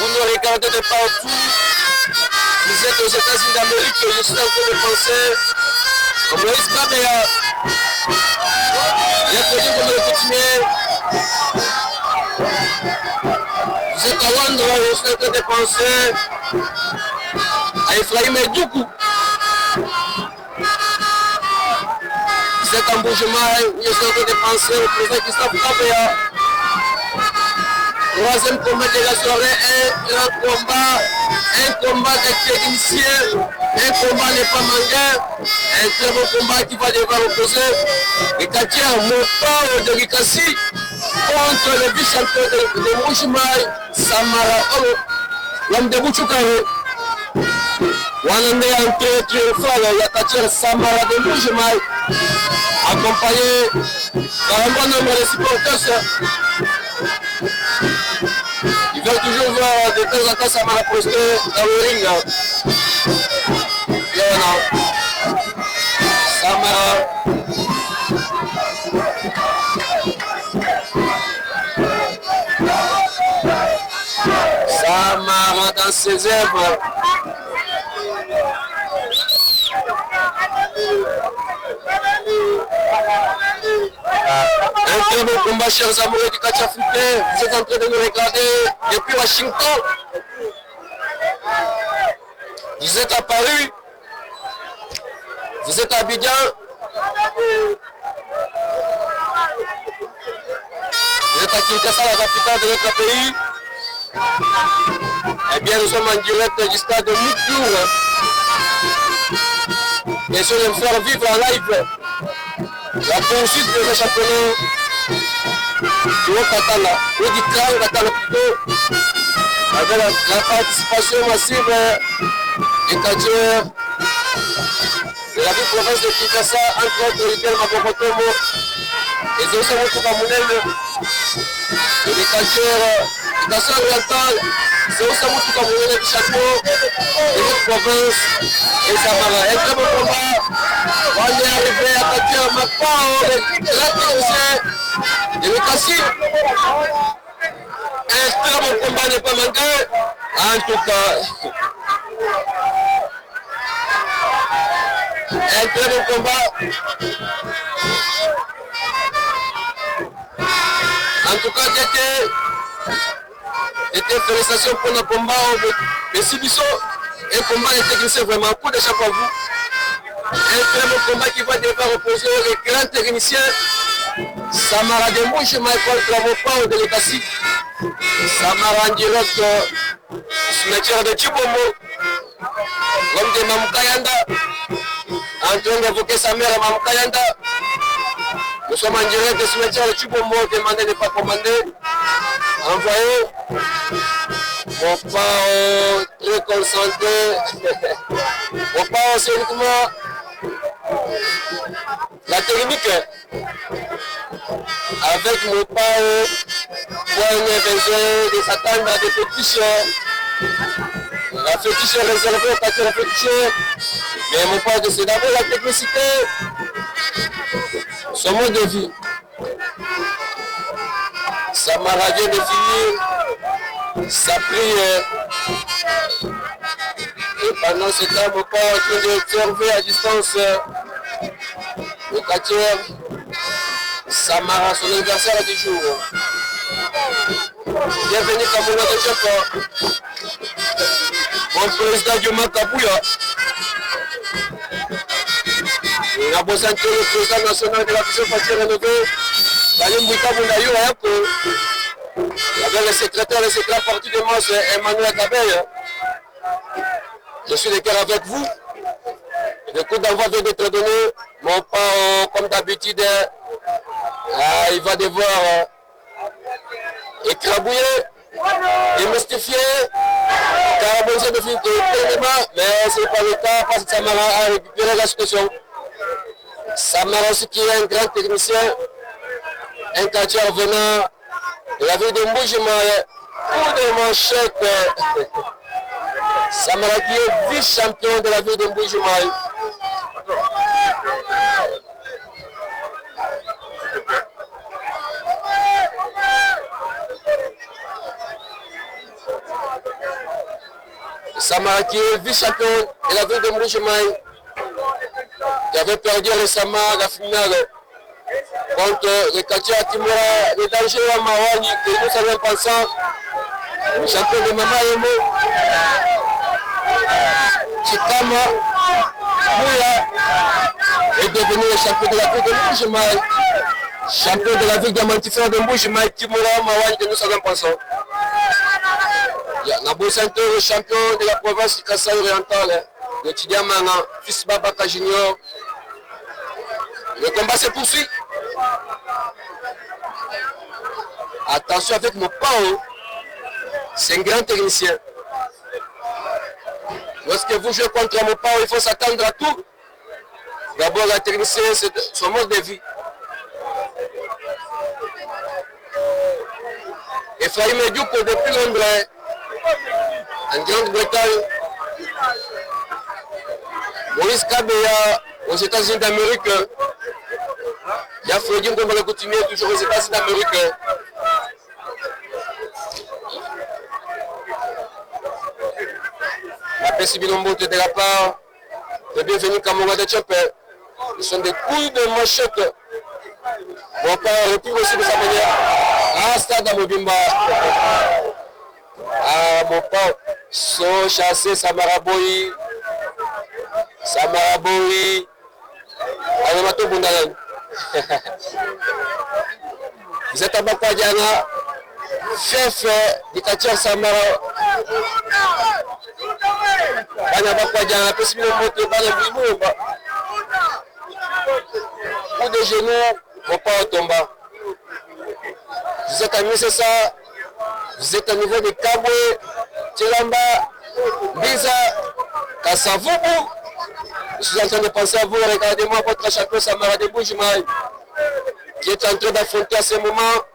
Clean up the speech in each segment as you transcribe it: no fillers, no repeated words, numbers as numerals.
Vous nous regardez de partout. Vous êtes aux États-Unis d'Amérique. Je suis en train de penser au Moïse Kabea. Il y a connu comme le coutumier. Vous êtes à Londres. Je suis en train de penser à Ephraim Edoukou. Vous êtes en Bougemai. Je suis en train de penser au président Christophe Kabea. Troisième combat de la soirée est un combat de technicien, un combat n'est pas manqué, un très bon combat qui va devoir opposer le Katia Mopao de Rikasi contre le vice-champion de Mouchimai, Samara l'homme de Bouchoukare. Wanande entrée triomphale, il y a Katia Samara de Mouchimai, accompagné par un bon nombre de supporters. Ils veulent toujours voir de temps en temps Samara poster dans le ring. Là, non. Samara. Samara dans ses œuvres. Un très bon combat, chers amoureux du Katia Fouquet. Vous êtes en train de nous regarder depuis Washington. Vous êtes à Paris. Vous êtes à Abidjan. Vous êtes à Kinshasa, la capitale de notre pays. Eh bien, nous sommes en direct du stade de Moutour. Bien sûr, de me faire vivre en live la poursuite de ce championnat du Haut-Katala, ou du Clan Katala plutôt, avec la participation massive des catcheurs de la ville province de Kinshasa, entre autres Ritel Mabokotomo et Zéosa Moutoukouamounel, et les catcheurs de Nation orientale, Zéosa Moutoukouamounel du château de notre province et Samara. Un très bon combat. On est arrivé à Katia Mapao, la technicien de Lukasi. Un très bon combat n'est pas manqué. En tout cas, un très bon combat. En tout cas, c'était félicitations pour le combat de Sibiso. Un combat de technicien vraiment. Coup de chapeau à vous. Un très bon combat qui va devoir opposer les grands techniciens Samara de Mouche, Michael Travopao de Lekasi, Samara en direct, cimetière de Chibomo, l'homme de Mamoukayanda, en train d'évoquer sa mère Mamoukayanda. Nous sommes en direct du cimetière de Chibomo, demandé de ne pas commander, envoyé. Mon pao très concentré. Mon pao c'est uniquement la technique. Avec mon pao, on a besoin de s'attendre à des fétiches. La fétiche est réservée au quartier de la fétiche. Mais mon pao, c'est d'abord la technicité. Son mode de vie. Ça m'a radié de finir sa prière. Et pendant ce temps, mon père est en train d'observer à distance le quartier Samara, son anniversaire du jour. Bienvenue Kamouna de Tchapa, mon président Dioma Kabouya. Il a besoin de le président national de la vision facile rénovée. Il y avait le secrétaire parti de moi, c'est Emmanuel Kabeya. Je suis de cœur avec vous. Le coup d'envoi vient d'être donné. Mon père, comme d'habitude, il va devoir écrabouiller, démystifier, caraboniser de définitivement, mais ce n'est pas le cas parce que Samara a récupéré la situation. Samara aussi qui est un grand technicien, un quartier venant de la ville de Mboujima, ou de Manchette. Samara qui est vice-champion de la ville de Mboujima. Samara qui est vice-champion de la ville de Mbuji-Mayi, qui avait perdu récemment la finale contre le Katia Timora, le danger à Mawani, que nous savons pensant, le champion de Mama Emo, Chikama, Moula, est devenu le champion de la ville de Mbuji-Mayi, champion de la ville de Mantifère de Mbuji-Mayi, Timora, Mawani, que nous savons pensant. Nabou Santo, le champion de la province du Kassai oriental, le Tidiamana, fils Babaka Junior. Le combat se poursuit. Attention avec mon Pao, c'est un grand technicien. Lorsque vous jouez contre mon Pao, il faut s'attendre à tout. D'abord, la technicien, c'est son mode de vie. Ephraim Edouko depuis Londres, en Grande-Bretagne. Maurice Kabea aux États-Unis d'Amérique. Il y a Freddy Ngomba continuer toujours aux États-Unis d'Amérique. La PCB Lombote de la part de bienvenue Kamora de Tchèpe. Ce sont des coups de manchette. Bon, pas retrouve aussi de sa manière. Ah, Stade Amobimba. Ah, mon père, so chassé Samaraboyi. Samaraboyi. Alemato Bundalan. Vous êtes à Bakwadjana, chef du quartier Samara. Bana Bakwadjana, possible de monter dans le bimou. Coup de genoux, mon père tombe. Vous êtes à Missessa, vous êtes au niveau de Kabwe, Tchilamba, Biza, Kassavubu. Je suis en train de penser à vous, regardez-moi votre champion Samara de Mbuji-Mayi, qui est en train d'affronter à ce moment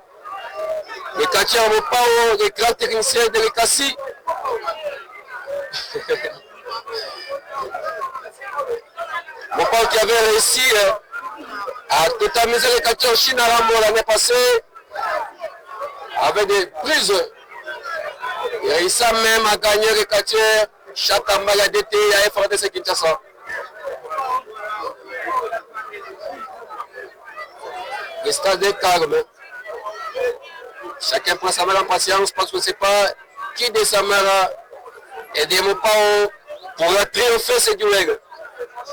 le Katia Mopao, le grand technicien de l'Ekassi. Mopao qui avait réussi à totaliser le Katia en Chine à Ramo l'année passée, avec des prises. Il réussit même à gagner le Katia Chatamba, Yadete et FRDC Kinshasa. Le stade est calme. Chacun prend sa main en patience parce que ne sait pas qui de Samara et de Mopao pourra triompher ce duel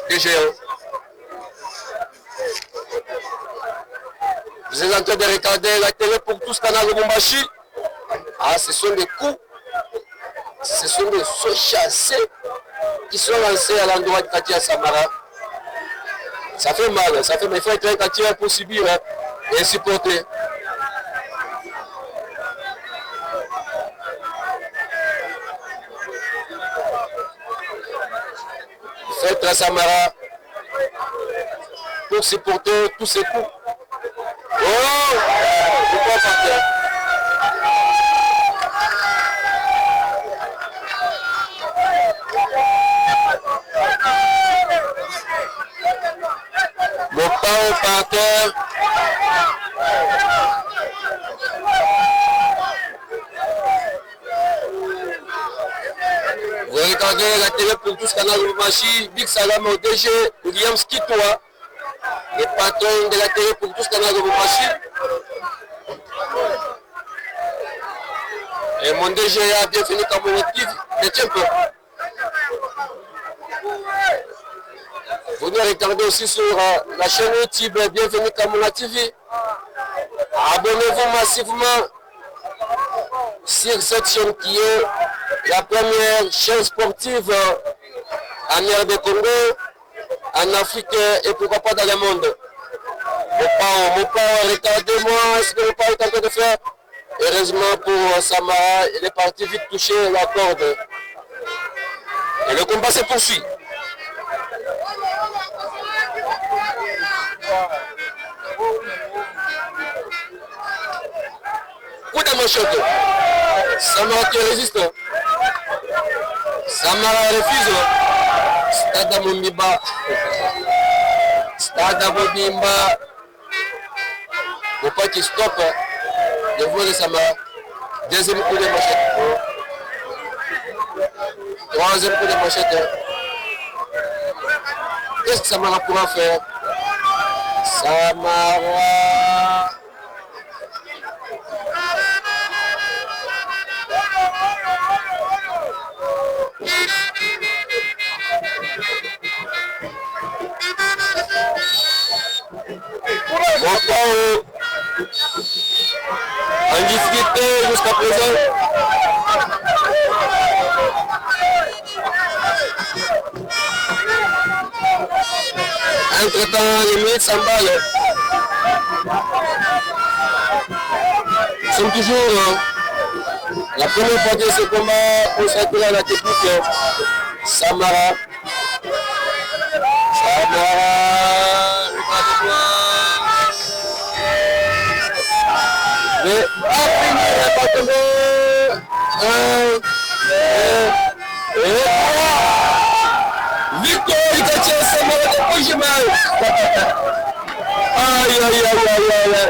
de géants. Vous êtes en train de regarder la télé pour tous canal de Bombashi. Ah, ce sont des coups, ce sont des sauts chassés qui sont lancés à l'endroit de Katia Samara. Ça fait mal, il faut être un Katia pour subir et supporter. Il faut être à Samara pour supporter tous ces coups. Oh, pourquoi partir? Mon pas par terre. Vous regardez la télé pour tous canal de Machi, Big Salam au DG, William Skitoa, le patron de la télé pour tous canal de Machi. Et mon DG a bien fini comme motif de Tchèpe. Vous nous regardez aussi sur la chaîne YouTube Bienvenue Kamuna TV. Abonnez-vous massivement sur cette chaîne qui est la première chaîne sportive en RD Congo, en Afrique et pourquoi pas dans le monde. Mon père, regardez-moi ce que mon père est en train de faire. Heureusement pour Samara, il est parti vite toucher la corde. Et le combat se poursuit. Coup de manchette. Samara qui résiste. Samara refuse. Stade Amobimba. Stade Amobimba. Faut pas qu'il stoppe le vol de Samara. Deuxième coup de manchette. Troisième coup de manchette. Qu'est-ce que Samara pourra faire? Samara. En difficulté jusqu'à présent. Entre-temps, les minutes s'emballent. Nous sommes toujours la première partie de ce combat consacré à la technique. Samara. Mais Victor Ikatia Samara de Pujimal. Aïe aïe aïe aïe aïe.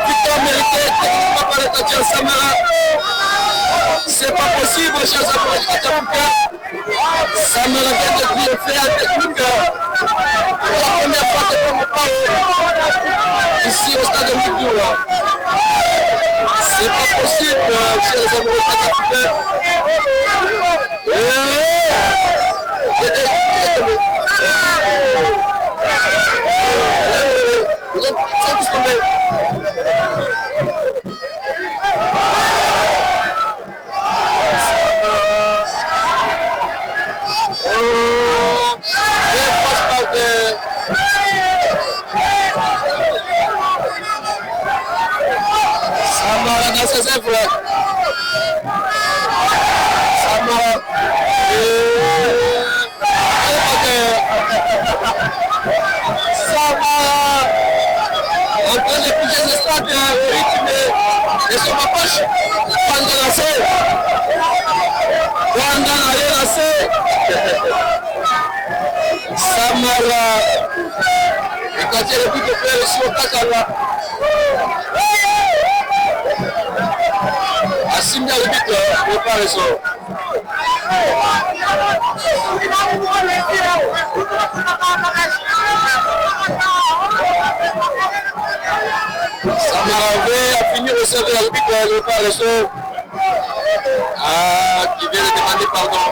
Victor mérité techniquement par Ikatia Samara. C'est pas possible, chers amis. Samara vient de triompher en technique. Pour la première fois que l'on parle ici au stade de Moutoura. C'est pas possible, chers amis. Samara dans ses œuvres. Samara. Samara. En train de bouger les strates rythmées et son poche. Pendant la scène. Pendant la scène. Samara. Et quand il y a le but de faire sur Kakala. Assim me habita, prepare só. Samara veut a fini de servir l'arbitre, prepare só. Ah, qui vient de demander pardon.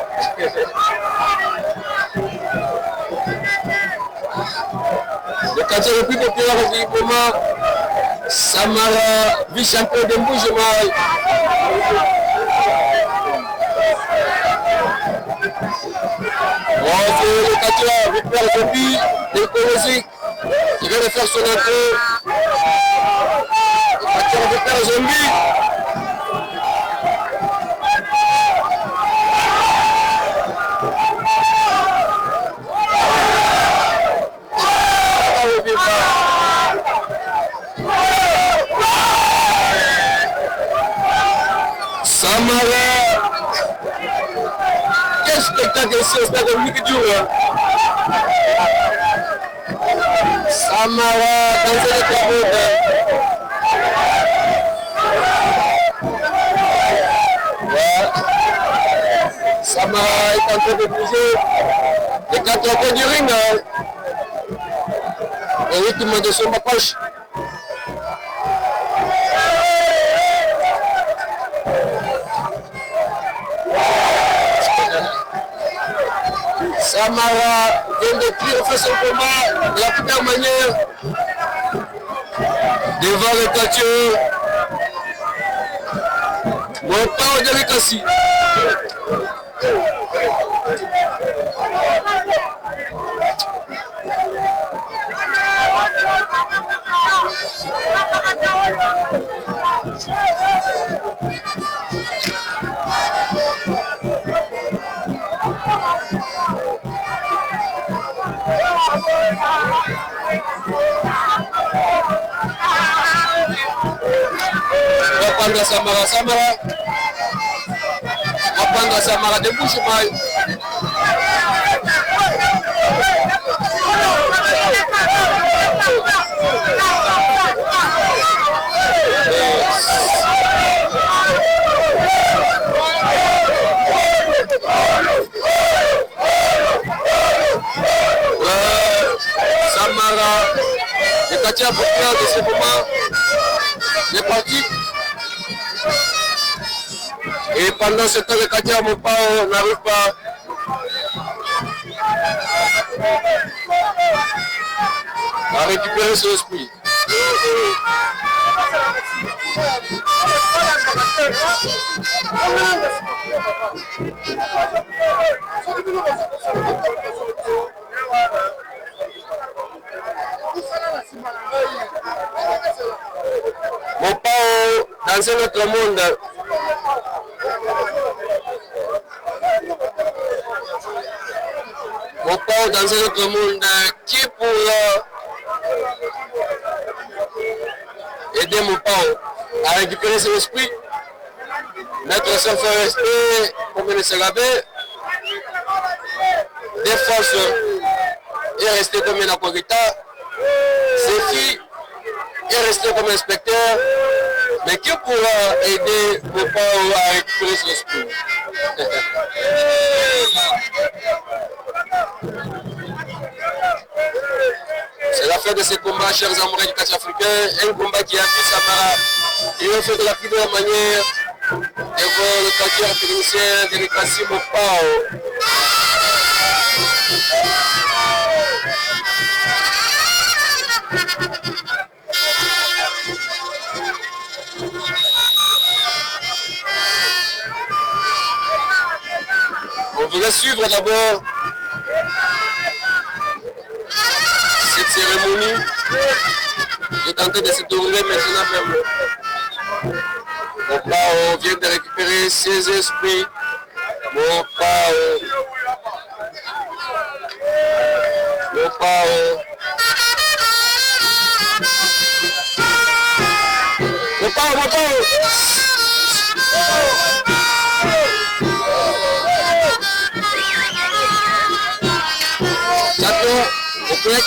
Le quartier le plus populaire du moment, Samara, vice-champion de Mboujimaï. Le quartier Victor Zombi de Colosie qui vient de faire son entrée. Le quartier Victor Zombi. Samara, quel spectacle ici au stade de Moutoura. Samara dans un éclairage. Samara est en train de bouger les 4 côtés du ring. Le rythme de son approche. Samara vient de triompher son combat de la première manière devant le quartier. Mon père de l'Écassi. Apanda Samara. Apanda Samara de Mboujimaï. quartier populaire de ce moment, les partis. Et pendant ce temps, le quartier à Mopao n'arrive pas à récupérer son esprit. Mopao dans un autre monde. Mopao dans un autre monde qui pourra aider Mopao à récupérer son esprit, mettre son frère rester comme le Ségabé, des forces et rester comme un Akogita, ses filles et rester comme inspecteur, mais qui pourra aider Mopao à récupérer son esprit. C'est la fin de ce combat, chers amoureux du catch africain, un combat qui a vu Samara. Ils ont fait de la plus belle manière devant le catcheur technicien de Nikassi Mopao. On voudrait suivre d'abord cette cérémonie est tentée de se dérouler maintenant même. Mopao vient de récupérer ses esprits. Mopao.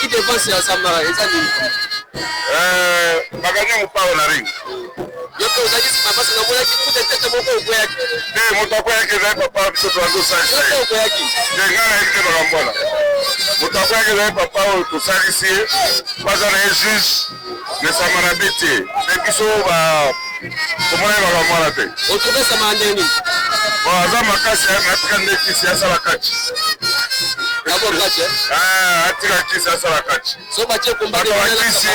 Qui défense à Samara et ça dit Baganya Mopao na ring. Yoko uzaki si papa sana mwana ki kude tete moko uko yaki. Mutako yake za papa biso twanzo sasa. Yoko uko yaki. Ngana yake bakambona. Mutako yake za papa to salisi bazana juge ne Samara biti. Ne biso ba komona bakambona te. Otuka sama ndeni. Ba za makasi na tikande kisiasa bakati. D'abord catch. Atira kisiasa bakati. So bache combat de kisi.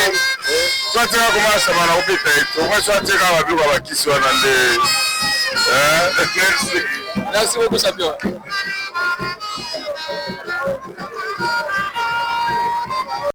Soit tu as commencé à m'embêter, au moins soit tu as vu la question dans les. Merci beaucoup, Sabio.